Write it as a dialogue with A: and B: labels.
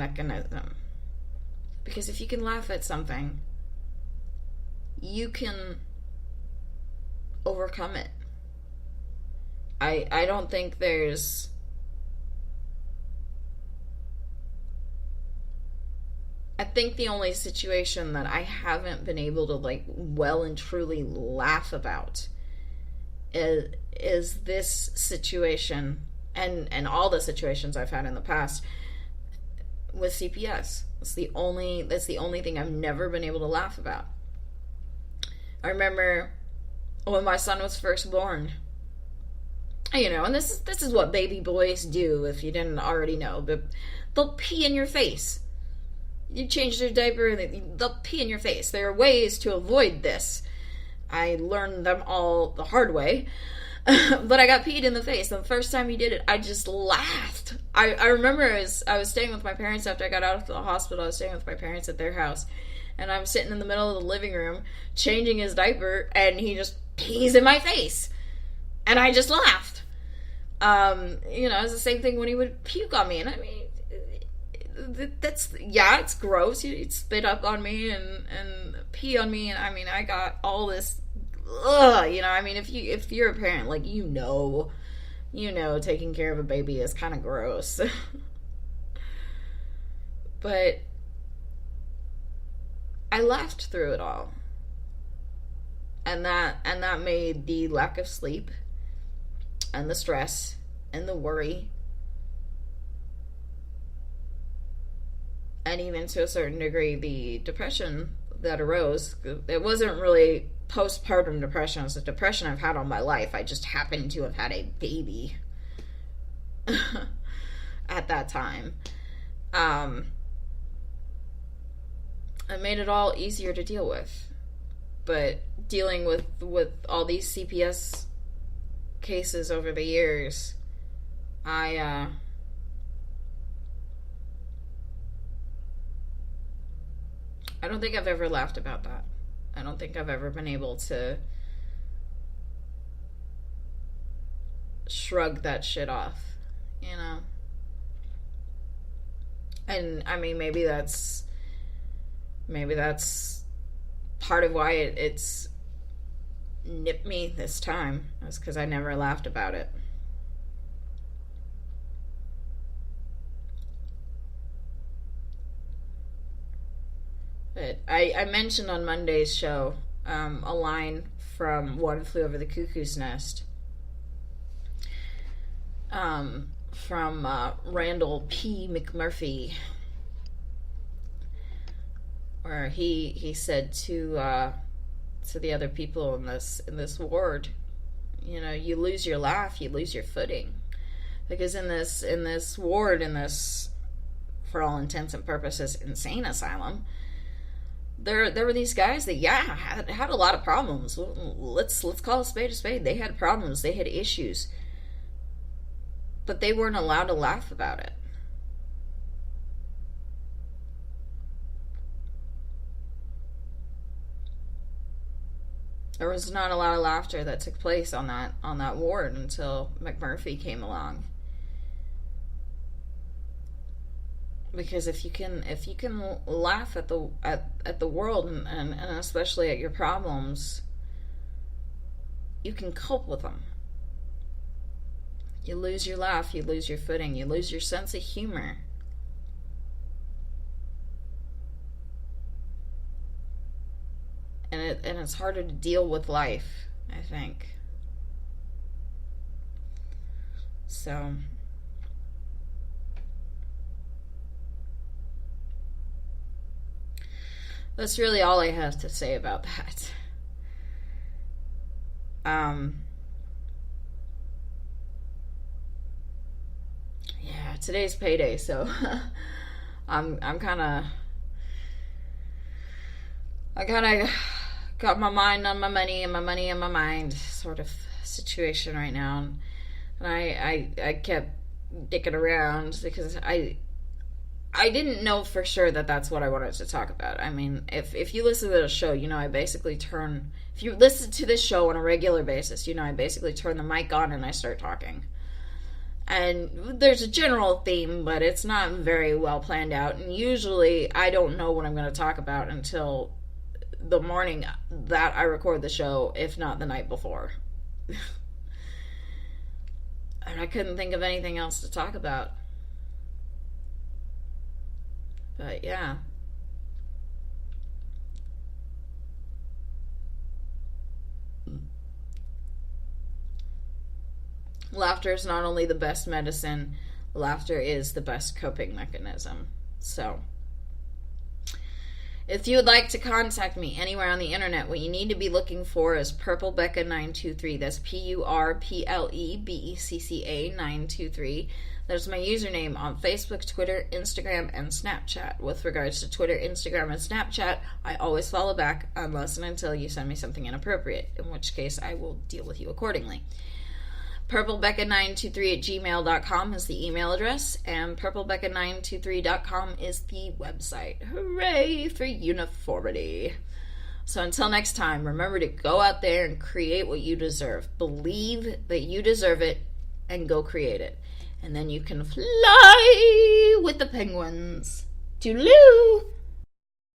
A: mechanism. Because if you can laugh at something, you can overcome it. I don't think there's I think the only situation that I haven't been able to like well and truly laugh about is this situation and all the situations I've had in the past with CPS. That's the only thing I've never been able to laugh about. I remember when my son was first born. And this is what baby boys do if you didn't already know, but they'll pee in your face. You change their diaper and they'll pee in your face. There are ways to avoid this. I learned them all the hard way. But I got peed in the face. And the first time he did it, I just laughed. I remember I was staying with my parents after I got out of the hospital. I was staying with my parents at their house. And I'm sitting in the middle of the living room, changing his diaper, and he just pees in my face. And I just laughed. It's the same thing when he would puke on me. And I mean, it's gross. He'd spit up on me and pee on me. And I mean, I got all this, if you're a parent, like, taking care of a baby is kind of gross. But I laughed through it all. And that made the lack of sleep and the stress and the worry and even to a certain degree the depression that arose. It wasn't really postpartum depression. It was a depression I've had all my life. I just happened to have had a baby at that time. It made it all easier to deal with. But dealing with all these CPS cases over the years, I don't think I've ever laughed about that. I don't think I've ever been able to shrug that shit off, And I mean, maybe that's part of why it's nipped me this time. That's because I never laughed about it. But I mentioned on Monday's show a line from One Flew Over the Cuckoo's Nest from Randall P. McMurphy, where he said to the other people in this ward, you lose your laugh, you lose your footing, because in this ward, in this, for all intents and purposes, insane asylum, there were these guys that had a lot of problems. Let's call a spade a spade. They had problems, they had issues, but they weren't allowed to laugh about it. There was not a lot of laughter that took place on that ward until McMurphy came along. Because if you can laugh at the world and especially at your problems, you can cope with them. You lose your laugh, you lose your footing, you lose your sense of humor. And it's harder to deal with life, I think. So that's really all I have to say about that. Yeah, today's payday, so I'm kind of got my mind on my money and my money on my mind sort of situation right now. And I kept dicking around because I didn't know for sure that that's what I wanted to talk about. I mean, if you listen to the show, I basically if you listen to this show on a regular basis, I basically turn the mic on and I start talking. And there's a general theme, but it's not very well planned out. And usually I don't know what I'm going to talk about until the morning that I record the show, if not the night before. And I couldn't think of anything else to talk about. But yeah. Laughter is not only the best medicine, laughter is the best coping mechanism. So, if you would like to contact me anywhere on the internet, what you need to be looking for is PurpleBecca923. That's PurpleBecca 923. That's my username on Facebook, Twitter, Instagram, and Snapchat. With regards to Twitter, Instagram, and Snapchat, I always follow back unless and until you send me something inappropriate, in which case I will deal with you accordingly. PurpleBecca923 at gmail.com is the email address, and PurpleBecca923.com is the website. Hooray for uniformity. So until next time, remember to go out there and create what you deserve. Believe that you deserve it, and go create it. And then you can fly with the penguins. Toodaloo!